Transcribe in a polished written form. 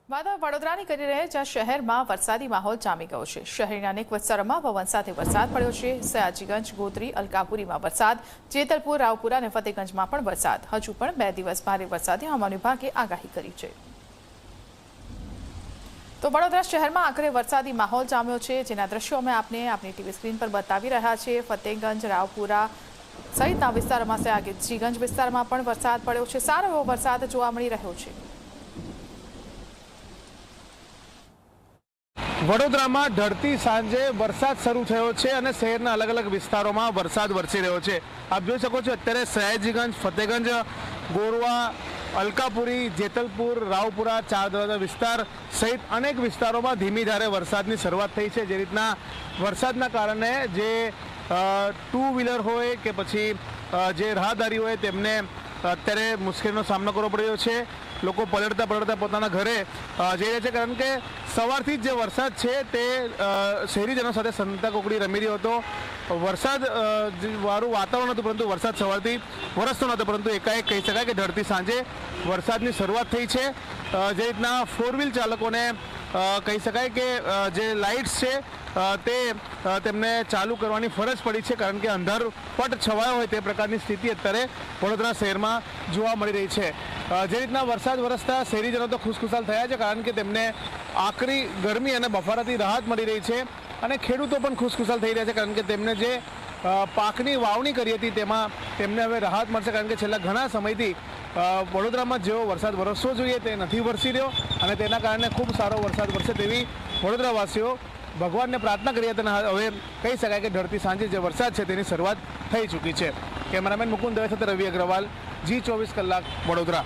વાદળ વડોદરાની કરી રહે જ્યાં શહેરમાં વરસાદી માહોલ જામી ગયો છે। શહેરના અનેક વિસ્તારોમાં પવન સાથે વરસાદ પડ્યો છે। સયાજીગંજ, ગોત્રી, અલકાપુરીમાં વરસાદ, જેતલપુર, રાવપુરા અને ફતેગંજમાં પણ વરસાદ। હજુ પણ 2 દિવસ ભારે વરસાદની હવામાન વિભાગે આગાહી કરી છે। તો વડોદરા શહેરમાં આખરે વરસાદી માહોલ જામ્યો છે, જેના દ્રશ્યો અમે આપને આપણી ટીવી સ્ક્રીન પર બતાવી રહ્યા છીએ। ફતેગંજ, રાવપુરા સહિતના વિસ્તારોમાં સયાજીગંજ વિસ્તારમાં પણ વરસાદ પડ્યો છે। સારો એવો વરસાદ જોવા મળી રહ્યો છે। વડોદરામાં ઢળતી સાંજે વરસાદ શરૂ થયો છે અને શહેરના અલગ અલગ વિસ્તારોમાં વરસાદ વરસી રહ્યો છે। આપ જોઈ શકો છો અત્યારે સયાજીગંજ, ફતેગંજ, ગોરવા, અલકાપુરી, જેતલપુર, રાવપુરા, ચાર દરવાજા વિસ્તાર સહિત અનેક વિસ્તારોમાં ધીમી ધારે વરસાદની શરૂઆત થઈ છે। જે રીતના વરસાદના કારણે જે ટુ વ્હીલર હોય કે પછી જે રાહદારી હોય તેમને અત્યારે મુશ્કેલીનો સામનો કરવો પડ્યો છે। લોકો પલળતા પોતાના ઘરે જઈ રહ્યા છે, કારણ કે સવારથી જ જે વરસાદ છે તે શહેરીજનો સાથે સંતાકુકડી રમી રહ્યો હતો। વરસાદ વાળું વાતાવરણ હતું, પરંતુ વરસાદ સવારથી વરસતો નહોતો, પરંતુ એકાએક કહી શકાય કે ઢળતી સાંજે વરસાદની શરૂઆત થઈ છે। જે રીતના 4 વ્હીલ ચાલકોને કહી શકાય કે જે લાઇટ્સ છે તે તેમને ચાલુ કરવાની ફરજ પડી છે, કારણ કે અંધારપટ છવાયો હોય તે પ્રકારની સ્થિતિ અત્યારે વડોદરા શહેરમાં જોવા મળી રહી છે। જે રીતના વરસાદ વરસતા શહેરીજનો તો ખુશખુશાલ થયા છે, કારણ કે તેમને આકરી ગરમી અને બફારાથી રાહત મળી રહી છે અને ખેડૂતો પણ ખુશખુશાલ થઈ રહ્યા છે, કારણ કે તેમને જે પાકની વાવણી કરી હતી તેમાં તેમને હવે રાહત મળશે, કારણ કે છેલ્લા ઘણા સમયથી વડોદરામાં જેવો વરસાદ વરસવો જોઈએ તે નથી વરસી રહ્યો અને તેના કારણે ખૂબ સારો વરસાદ વરસે તેવી વડોદરાવાસીઓ ભગવાનને પ્રાર્થના કરી હતી અને હવે કહી શકાય કે ઢળતી સાંજે જે વરસાદ છે તેની શરૂઆત થઈ ચૂકી છે। કેમેરામેન મુકુંદ દવે સાથે રવિ અગ્રવાલ, G24 કલાક, વડોદરા।